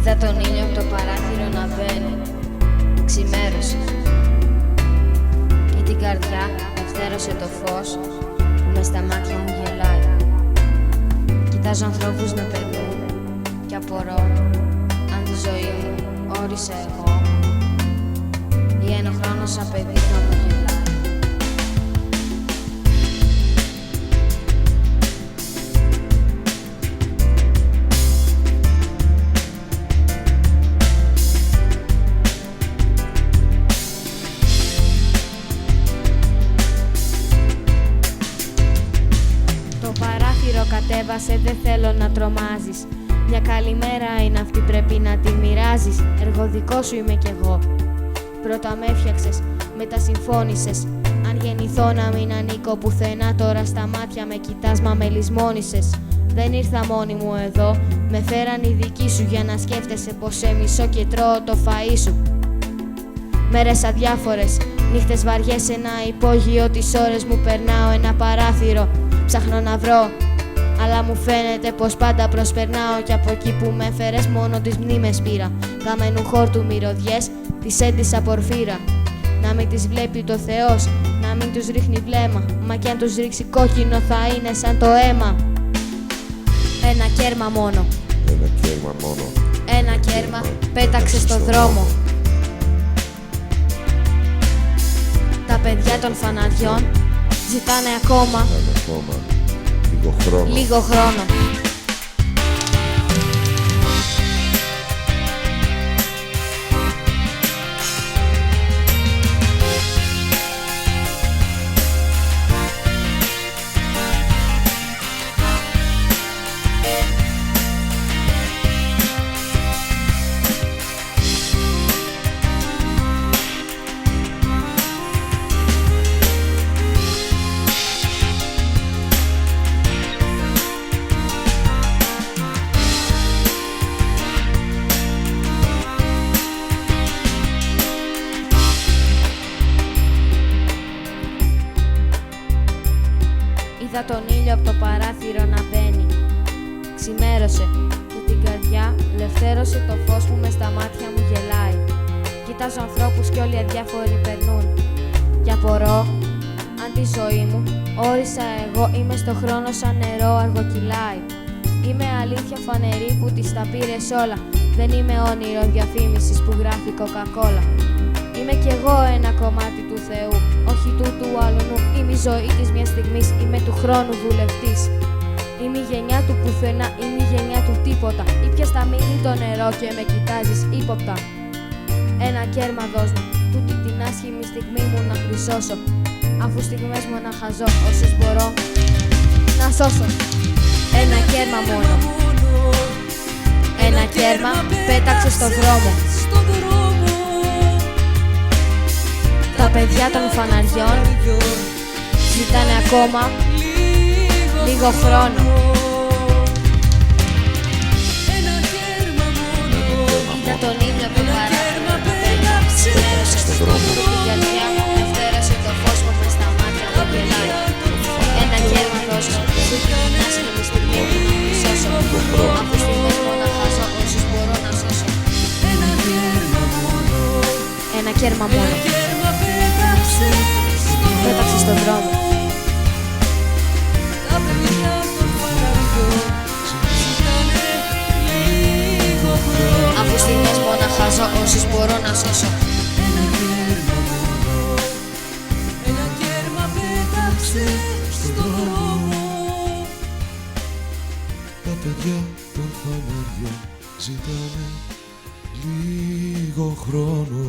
Είδα τον ήλιο από το παράθυρο να μπαίνει. Ξημέρωσε και την καρδιά ευθέρωσε το φως που μες στα μάτια μου γελάει. Κοιτάζω ανθρώπους να περνούν κι απορώ αν τη ζωή μου όρισα εγώ ή ένα χρόνο σαν παιδί να μου γελάει. Το παράθυρο κατέβασε, δεν θέλω να τρομάζεις. Μια καλημέρα είναι αυτή, πρέπει να τη μοιράζεις. Εργοδικό σου είμαι κι εγώ. Πρώτα με έφτιαξες, μετά συμφώνησες. Αν γεννηθώ να μην ανήκω πουθενά, τώρα στα μάτια με κοιτάς μα με λησμόνησες. Δεν ήρθα μόνη μου εδώ, με φέραν οι δικοί σου για να σκέφτεσαι πως σε μισώ και τρώω το φαΐ σου. Μέρες αδιάφορες, νύχτες βαριές, ένα υπόγειο, τις ώρες μου περνάω ένα παράθυρο. Ψάχνω να βρω, αλλά μου φαίνεται πως πάντα προσπερνάω κι από εκεί που με έφερες μόνο τις μνήμες πήρα. Καμένου χόρτου μυρωδιές, τις έντυσα πορφύρα. Να μην τις βλέπει το Θεός, να μην τους ρίχνει βλέμμα. Μα κι αν τους ρίξει κόκκινο θα είναι σαν το αίμα. Ένα κέρμα μόνο, ένα κέρμα μόνο, ένα κέρμα πέταξε στο δρόμο. Τα παιδιά των φαναριών ζητάνε ακόμα λίγο χρόνο. Είδα τον ήλιο από το παράθυρο να μπαίνει. Ξημέρωσε και την καρδιά λευθέρωσε το φως που μες στα μάτια μου γελάει. Κοιτάζω ανθρώπους κι όλοι αδιάφοροι περνούν κι απορώ αν τη ζωή μου όρισα εγώ. Είμαι στο χρόνο σαν νερό αργοκυλάει. Είμαι αλήθεια φανερή που τις τα πήρες όλα. Δεν είμαι όνειρο διαφήμισης που γράφει κοκακόλα. Είμαι κι εγώ ένα κομμάτι του Θεού, όχι τούτου άλλου. Είμαι η ζωή της μιας στιγμής, είμαι του χρόνου βουλευτής. Είμαι η γενιά του πουθενά, είμαι η γενιά του τίποτα. Ήπιας θα μείνει το νερό και με κοιτάζεις ύποπτα. Ένα κέρμα δώσ' μου, τούτη την άσχημη στιγμή μου να χρυσώσω. Αφού στιγμές μονάχα ζω, όσες μπορώ να σώσω. Ένα κέρμα μόνο, ένα κέρμα πέταξε στο δρόμο. Τα παιδιά των φαναριών ζητάνε ακόμα λίγο χρόνο. Είδα τον ήλιο από το παράθυρο να μπαίνει. Ξημέρωσε στον δρόμο. Την καρδιά μου ευθέρωσε το φως που μες στα μάτια μου γελάει. Ένα κέρμα δώσ' μου, τούτη την άσχημη στιγμή που να σώσω. Αφού στιγμές μονάχα ζω, όσους μπορώ να σώσω. Ένα κέρμα μόνο, πέταξε στον δρόμο. Αφού στιγμές μόναχα ζω, όσους μπορώ να σώσω. Ένα κέρμα πέταξε στον δρόμο. Τα παιδιά των φαναριών ζητάνε λίγο χρόνο.